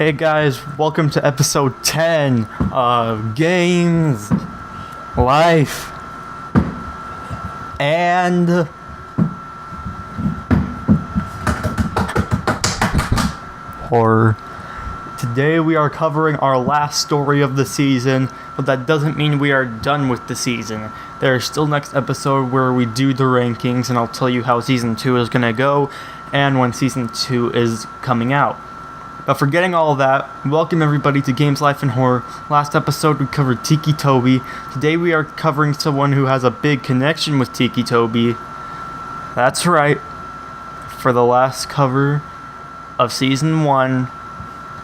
Hey guys, welcome to episode 10 of Games, Life, and Horror. Today we are covering our last story of the season, but that doesn't mean we are done with the season. There is still next episode where we do the rankings and I'll tell you how season 2 is gonna go and when season 2 is coming out. But forgetting all of that, welcome everybody to Games, Life, and Horror. Last episode we covered Tiki Toby. Today we are covering someone who has a big connection with Tiki Toby. That's right. For the last cover of Season 1,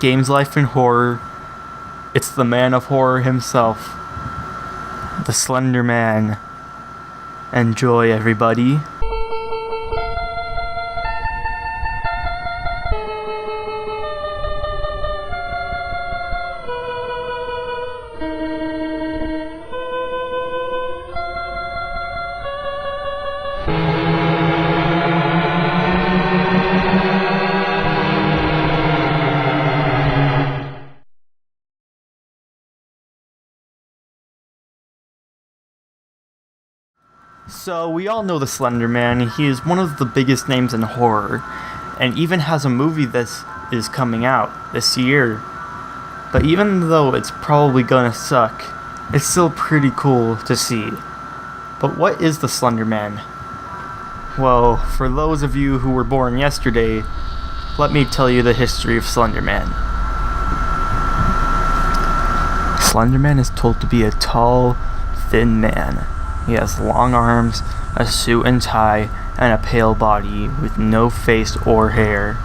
Games, Life, and Horror, it's the man of horror himself, the SlenderMan. Enjoy, everybody. So, we all know the SlenderMan. He is one of the biggest names in horror, and even has a movie that is coming out this year. But even though it's probably gonna suck, it's still pretty cool to see. But what is the SlenderMan? Well, for those of you who were born yesterday, let me tell you the history of SlenderMan. SlenderMan is told to be a tall, thin man. He has long arms, a suit and tie, and a pale body with no face or hair.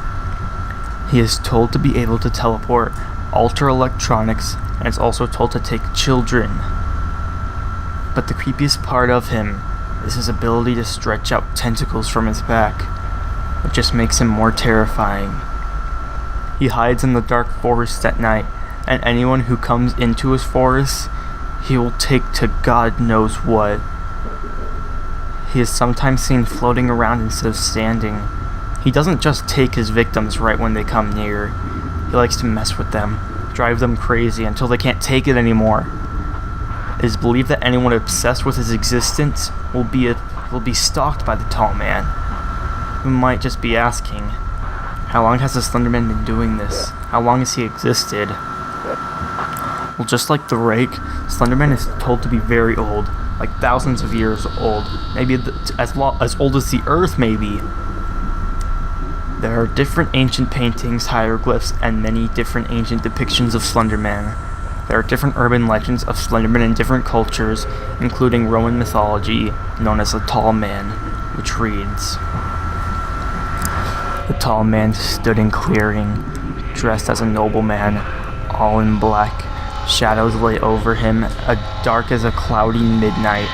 He is told to be able to teleport, alter electronics, and is also told to take children. But the creepiest part of him is his ability to stretch out tentacles from his back, which just makes him more terrifying. He hides in the dark forest at night, and anyone who comes into his forest, he will take to God knows what. He is sometimes seen floating around instead of standing. He doesn't just take his victims right when they come near. He likes to mess with them, drive them crazy until they can't take it anymore. It is believed that anyone obsessed with his existence will be stalked by the tall man. You might just be asking, how long has the SlenderMan been doing this? How long has he existed? Well, just like the Rake, SlenderMan is told to be very old, like thousands of years old, maybe as old as the Earth, maybe. There are different ancient paintings, hieroglyphs, and many different ancient depictions of SlenderMan. There are different urban legends of SlenderMan in different cultures, including Roman mythology, known as the Tall Man, which reads, "The tall man stood in clearing, dressed as a nobleman, all in black. Shadows lay over him, dark as a cloudy midnight.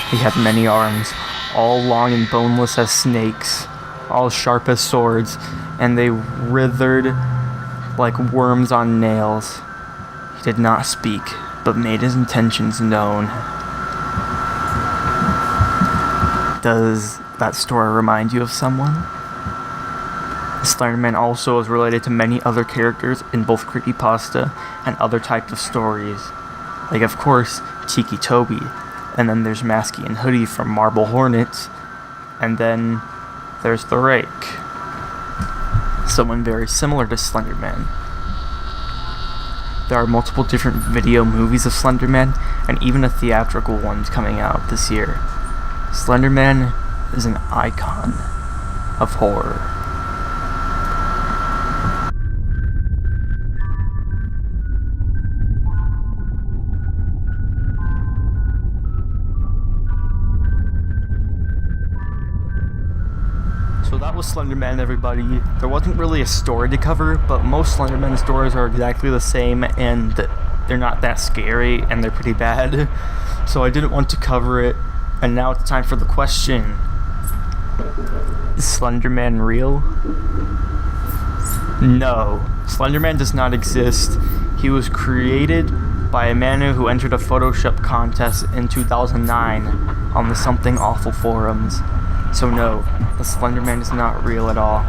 He had many arms, all long and boneless as snakes, all sharp as swords, and they writhed like worms on nails. He did not speak, but made his intentions known." Does that story remind you of someone? SlenderMan also is related to many other characters in both creepypasta and other types of stories. Like, of course, Tiki Toby, and then there's Masky and Hoodie from Marble Hornets, and then there's the Rake, someone very similar to SlenderMan. There are multiple different video movies of SlenderMan, and even a theatrical one coming out this year. SlenderMan is an icon of horror. So that was SlenderMan, everybody. There wasn't really a story to cover, but most SlenderMan stories are exactly the same, and they're not that scary, and they're pretty bad. So I didn't want to cover it, and now it's time for the question. Is SlenderMan real? No, SlenderMan does not exist. He was created by a man who entered a Photoshop contest in 2009 on the Something Awful forums. So no, the SlenderMan is not real at all.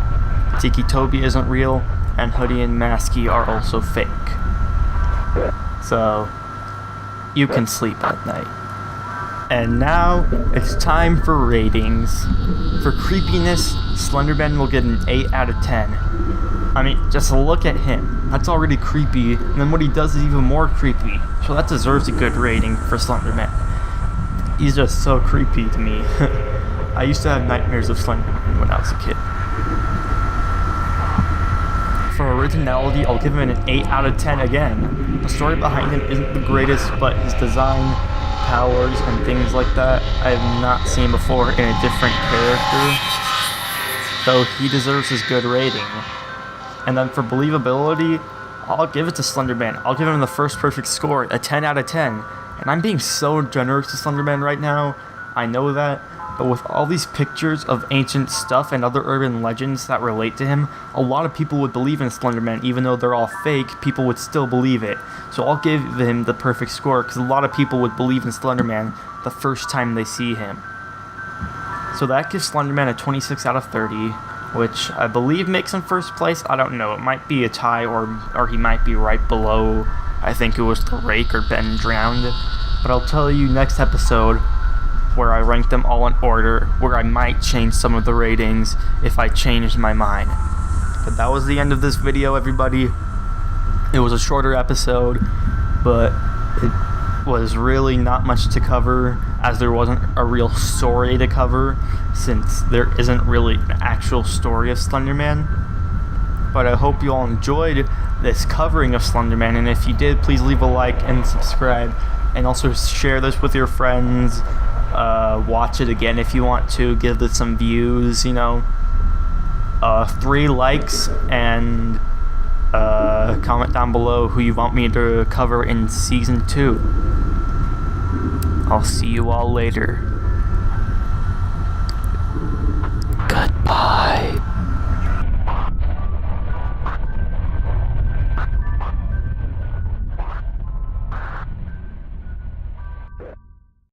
Tiki Toby isn't real, and Hoodie and Masky are also fake. So, you can sleep at night. And now, it's time for ratings. For creepiness, SlenderMan will get an 8 out of 10. I mean, just look at him. That's already creepy, and then what he does is even more creepy. So that deserves a good rating for SlenderMan. He's just so creepy to me. I used to have nightmares of SlenderMan when I was a kid. For originality, I'll give him an 8 out of 10 again. The story behind him isn't the greatest, but his design, powers, and things like that I have not seen before in a different character. So he deserves his good rating. And then for believability, I'll give it to SlenderMan. I'll give him the first perfect score, a 10 out of 10. And I'm being so generous to SlenderMan right now. I know that. But with all these pictures of ancient stuff and other urban legends that relate to him, a lot of people would believe in SlenderMan. Even though they're all fake, people would still believe it. So I'll give him the perfect score because a lot of people would believe in SlenderMan the first time they see him. So that gives SlenderMan a 26 out of 30, which I believe makes him first place. I don't know. It might be a tie or he might be right below. I think it was The Rake or Ben Drowned. But I'll tell you next episode where I rank them all in order, where I might change some of the ratings if I changed my mind. But that was the end of this video, everybody. It was a shorter episode, but it was really not much to cover, as there wasn't a real story to cover, since there isn't really an actual story of SlenderMan. But I hope you all enjoyed this covering of SlenderMan, and if you did, please leave a like and subscribe, and also share this with your friends. Watch it again if you want to, give this some views, 3 likes, and comment down below who you want me to cover in Season 2. I'll see you all later.